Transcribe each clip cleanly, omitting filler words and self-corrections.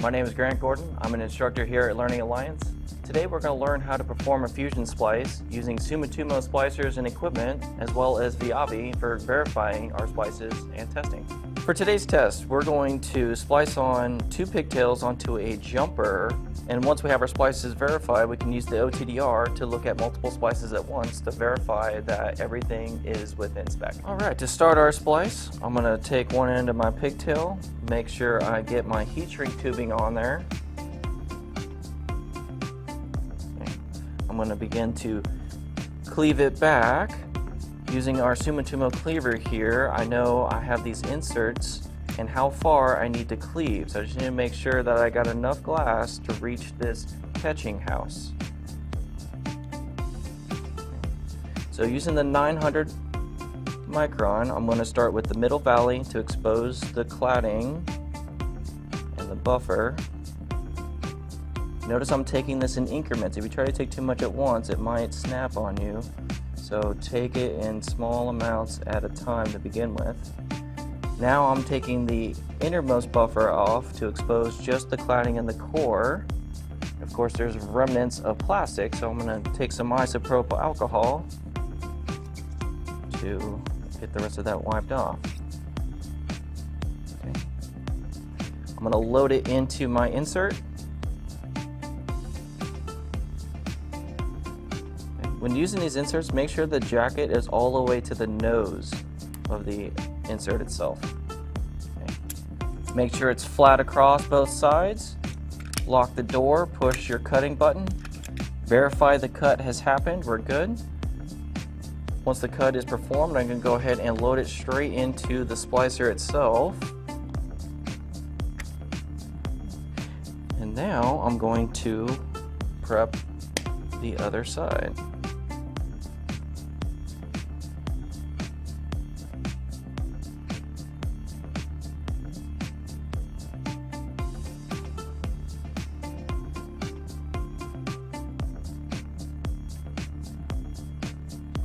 My name is Grant Gordon. I'm an instructor here at Learning Alliance. Today we're going to learn how to perform a fusion splice using Sumitomo splicers and equipment, as well as VIAVI for verifying our splices and testing. For today's test, we're going to splice on 2 pigtails onto a jumper, and once we have our splices verified, we can use the OTDR to look at multiple splices at once to verify that everything is within spec. Alright, to start our splice, I'm going to take one end of my pigtail, make sure I get my heat shrink tubing on there. Okay. I'm going to begin to cleave it back. Using our Sumitomo cleaver here, I know I have these inserts and how far I need to cleave. So I just need to make sure that I got enough glass to reach this catching house. So using the 900 micron, I'm going to start with the middle valley to expose the cladding and the buffer. Notice I'm taking this in increments. If you try to take too much at once, it might snap on you. So take it in small amounts at a time to begin with. Now I'm taking the innermost buffer off to expose just the cladding and the core. Of course, there's remnants of plastic, so I'm going to take some isopropyl alcohol to get the rest of that wiped off. Okay. I'm going to load it into my insert. When using these inserts, make sure the jacket is all the way to the nose of the insert itself. Okay. Make sure it's flat across both sides. Lock the door, push your cutting button. Verify the cut has happened, we're good. Once the cut is performed, I'm going to go ahead and load it straight into the splicer itself. And now I'm going to prep the other side.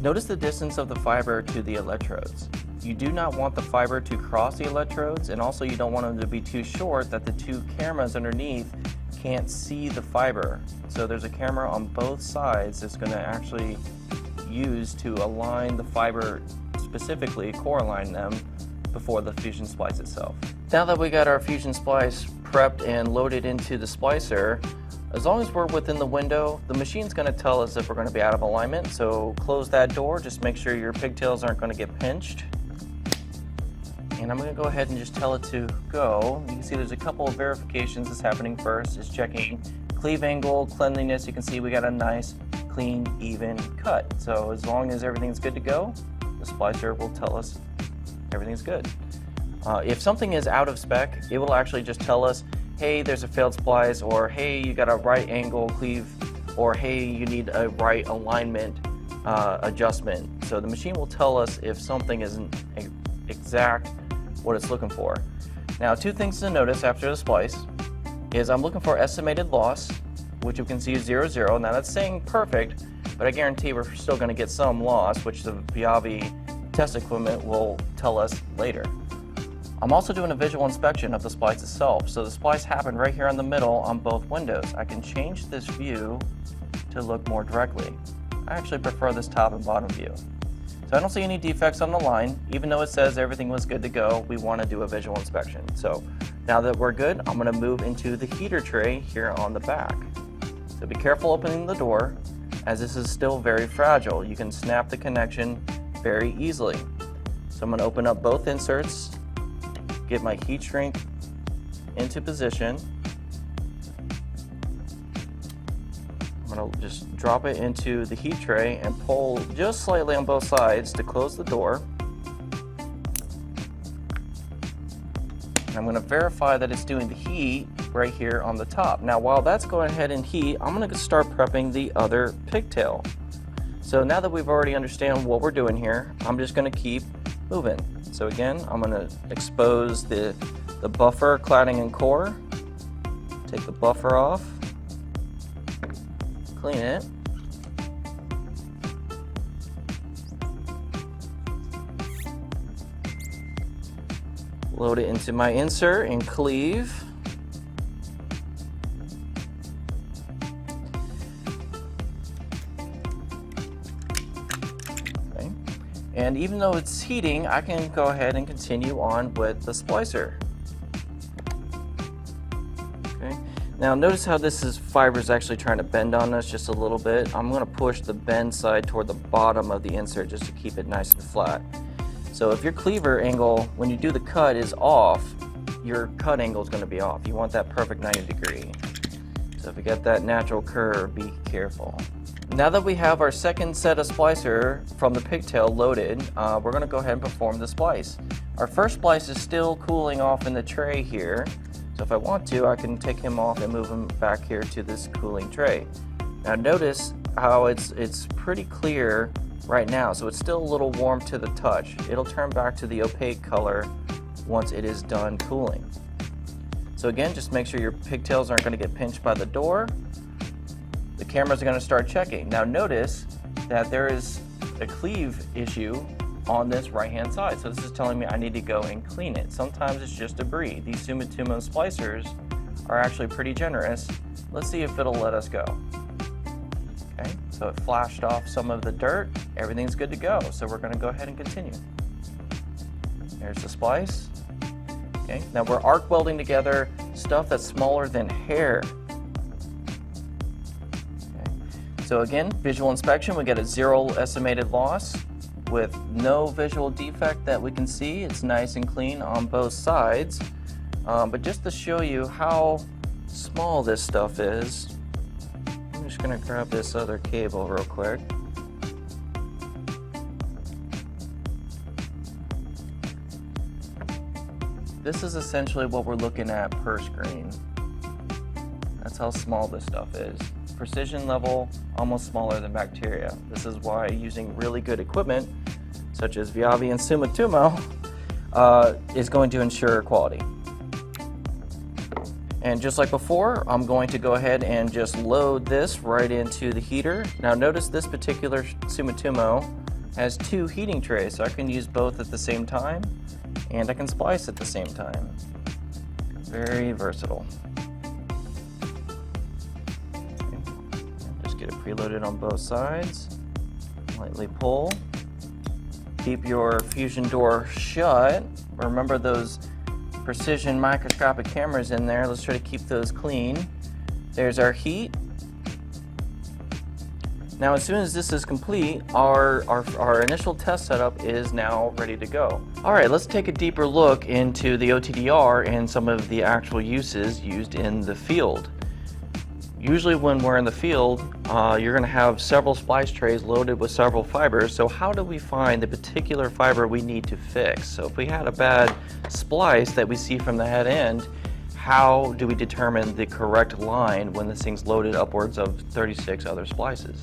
Notice the distance of the fiber to the electrodes. You do not want the fiber to cross the electrodes, and also you don't want them to be too short that the 2 cameras underneath can't see the fiber. So there's a camera on both sides that's going to actually use to align the fiber specifically, core align them before the fusion splice itself. Now that we got our fusion splice prepped and loaded into the splicer, as long as we're within the window, the machine's going to tell us if we're going to be out of alignment, so close that door, just make sure your pigtails aren't going to get pinched. And I'm going to go ahead and just tell it to go. You can see there's a couple of verifications that's happening first. It's checking cleave angle, cleanliness. You can see we got a nice, clean, even cut. So as long as everything's good to go, the splicer will tell us everything's good. If something is out of spec, it will actually just tell us, hey, there's a failed splice, or hey, you got a right angle cleave, or hey, you need a right alignment adjustment. So the machine will tell us if something isn't exact what it's looking for. Now, 2 things to notice after the splice is I'm looking for estimated loss, which you can see is 0, 0. Now that's saying perfect, but I guarantee we're still going to get some loss, which the VIAVI test equipment will tell us later. I'm also doing a visual inspection of the splice itself. So the splice happened right here in the middle on both windows. I can change this view to look more directly. I actually prefer this top and bottom view. So I don't see any defects on the line. Even though it says everything was good to go, we want to do a visual inspection. So now that we're good, I'm going to move into the heater tray here on the back. So be careful opening the door, as this is still very fragile. You can snap the connection very easily. So I'm going to open up both inserts, get my heat shrink into position. I'm going to just drop it into the heat tray and pull just slightly on both sides to close the door. And I'm going to verify that it's doing the heat right here on the top. Now while that's going ahead and heat, I'm going to start prepping the other pigtail. So now that we've already understand what we're doing here, I'm just going to keep moving. So again, I'm going to expose the buffer, cladding, and core. Take the buffer off, clean it. Load it into my insert and cleave. And even though it's heating, I can go ahead and continue on with the splicer. Okay. Now notice how fiber is actually trying to bend on us just a little bit. I'm going to push the bend side toward the bottom of the insert just to keep it nice and flat. So if your cleaver angle, when you do the cut, is off, your cut angle is going to be off. You want that perfect 90 degree. So if you get that natural curve, be careful. Now that we have our second set of splicer from the pigtail loaded, we're going to go ahead and perform the splice. Our first splice is still cooling off in the tray here. So if I want to, I can take him off and move him back here to this cooling tray. Now notice how it's pretty clear right now, so it's still a little warm to the touch. It'll turn back to the opaque color once it is done cooling. So again, just make sure your pigtails aren't going to get pinched by the door. The cameras are going to start checking. Now notice that there is a cleave issue on this right hand side. So this is telling me I need to go and clean it. Sometimes it's just debris. These Sumitomo splicers are actually pretty generous. Let's see if it'll let us go. Okay, so it flashed off some of the dirt. Everything's good to go. So we're going to go ahead and continue. There's the splice. Okay, now we're arc welding together stuff that's smaller than hair. Okay. So again, visual inspection, we get a 0 estimated loss with no visual defect that we can see. It's nice and clean on both sides. But just to show you how small this stuff is, I'm just going to grab this other cable real quick. This is essentially what we're looking at per screen. That's how small this stuff is. Precision level, almost smaller than bacteria. This is why using really good equipment, such as VIAVI and Sumitomo, is going to ensure quality. And just like before, I'm going to go ahead and just load this right into the heater. Now notice this particular Sumitomo has 2 heating trays, so I can use both at the same time, and I can splice at the same time. Very versatile. Okay. Just get it preloaded on both sides. Lightly pull. Keep your fusion door shut. Remember those precision microscopic cameras in there. Let's try to keep those clean. There's our heat. Now as soon as this is complete, our initial test setup is now ready to go. Alright, let's take a deeper look into the OTDR and some of the actual uses used in the field. Usually when we're in the field, you're going to have several splice trays loaded with several fibers. So how do we find the particular fiber we need to fix? So if we had a bad splice that we see from the head end, how do we determine the correct line when this thing's loaded upwards of 36 other splices?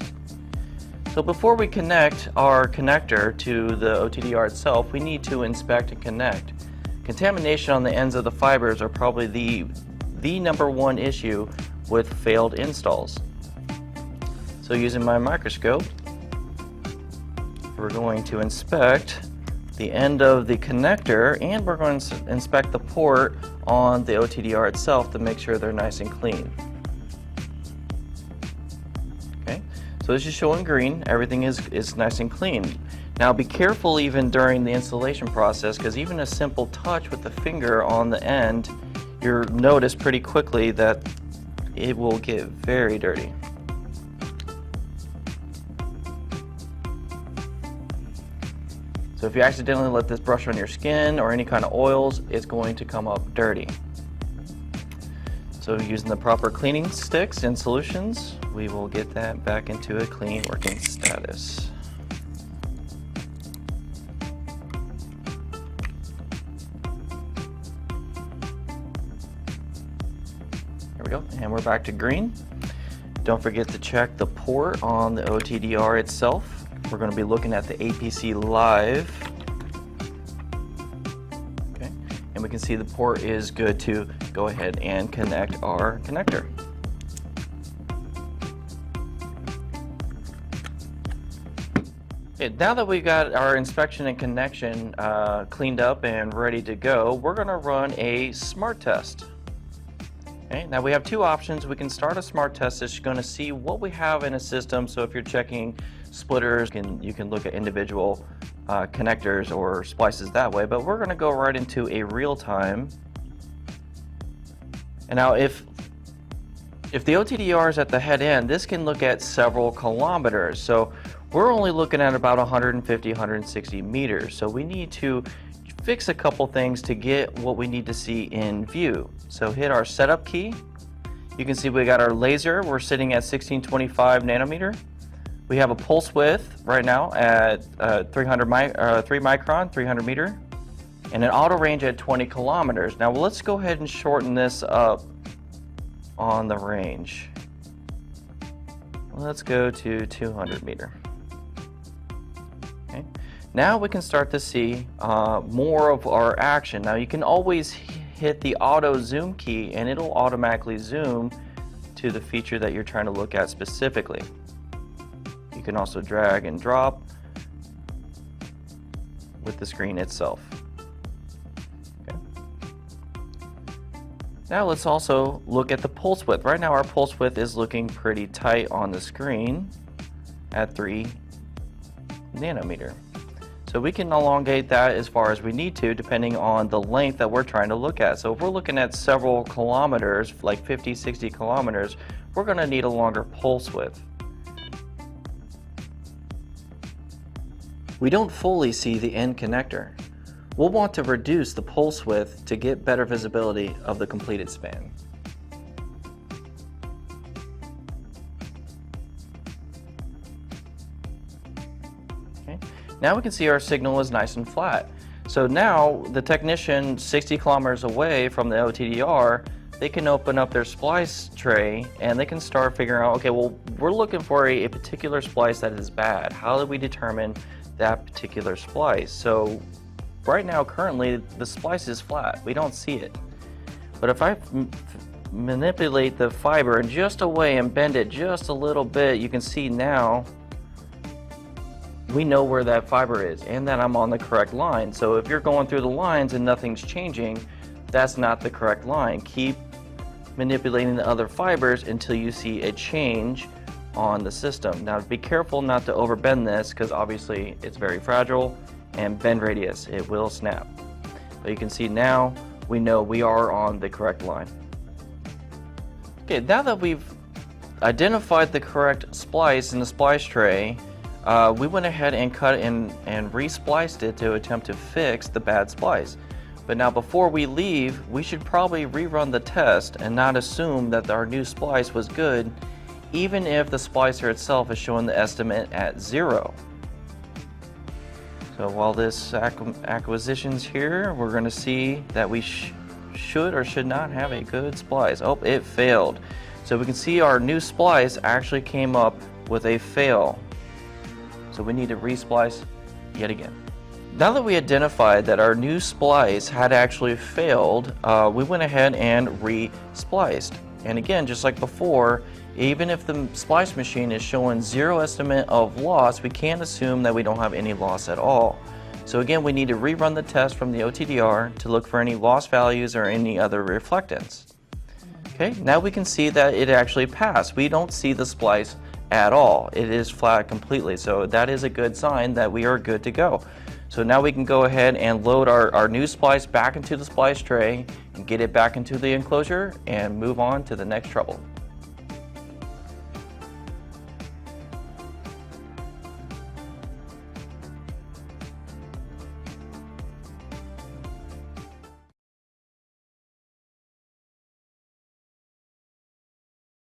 So before we connect our connector to the OTDR itself, we need to inspect and connect. Contamination on the ends of the fibers are probably the #1 issue with failed installs. So using my microscope, we're going to inspect the end of the connector, and we're going to inspect the port on the OTDR itself to make sure they're nice and clean. Okay, so this is showing green. Everything is nice and clean. Now be careful even during the installation process, because even a simple touch with the finger on the end, you'll notice pretty quickly that it will get very dirty. So if you accidentally let this brush on your skin or any kind of oils, it's going to come up dirty. So using the proper cleaning sticks and solutions, we will get that back into a clean working status. There we go, and we're back to green. Don't forget to check the port on the OTDR itself. We're going to be looking at the APC live. Okay, and we can see the port is good to go ahead and connect our connector. Okay, now that we got our inspection and connection cleaned up and ready to go, we're going to run a smart test. Okay, now we have 2 options. We can start a smart test that's going to see what we have in a system. So if you're checking splitters, you can look at individual connectors or splices that way, but we're going to go right into a real time. And now if the OTDR is at the head end, this can look at several kilometers. So we're only looking at about 150, 160 meters. So we need to fix a couple things to get what we need to see in view. So hit our setup key. You can see we got our laser. We're sitting at 1625 nanometer. We have a pulse width right now at 3 micron, 300 meter, and an auto range at 20 kilometers. Now let's go ahead and shorten this up on the range. Let's go to 200 meter. Okay. Now we can start to see more of our action. Now you can always hit the auto zoom key and it'll automatically zoom to the feature that you're trying to look at specifically. You can also drag and drop with the screen itself. Okay. Now let's also look at the pulse width. Right now our pulse width is looking pretty tight on the screen at 3 nanometer. So we can elongate that as far as we need to depending on the length that we're trying to look at. So if we're looking at several kilometers, like 50, 60 kilometers, we're going to need a longer pulse width. We don't fully see the end connector. We'll want to reduce the pulse width to get better visibility of the completed span. Okay. Now we can see our signal is nice and flat. So now the technician 60 kilometers away from the OTDR, they can open up their splice tray and they can start figuring out, okay, well, we're looking for a particular splice that is bad. How do we determine that particular splice? So right now currently the splice is flat, we don't see it, but if I manipulate the fiber in just a way and bend it just a little bit, you can see now we know where that fiber is and that I'm on the correct line. So if you're going through the lines and nothing's changing, that's not the correct line. Keep manipulating the other fibers until you see a change on the system. Now be careful not to overbend this because obviously it's very fragile, and bend radius, it will snap. But you can see now we know we are on the correct line. Okay, now that we've identified the correct splice in the splice tray, we went ahead and cut and re-spliced it to attempt to fix the bad splice. But now before we leave, we should probably rerun the test and not assume that our new splice was good even if the splicer itself is showing the estimate at 0. So while this acquisition's here, we're going to see that we should or should not have a good splice. Oh, it failed. So we can see our new splice actually came up with a fail. So we need to re-splice yet again. Now that we identified that our new splice had actually failed, we went ahead and re-spliced. And again, just like before, even if the splice machine is showing 0 estimate of loss, we can't assume that we don't have any loss at all. So again, we need to rerun the test from the OTDR to look for any loss values or any other reflectance. Okay, now we can see that it actually passed. We don't see the splice at all. It is flat completely. So that is a good sign that we are good to go. So now we can go ahead and load our new splice back into the splice tray and get it back into the enclosure and move on to the next trouble.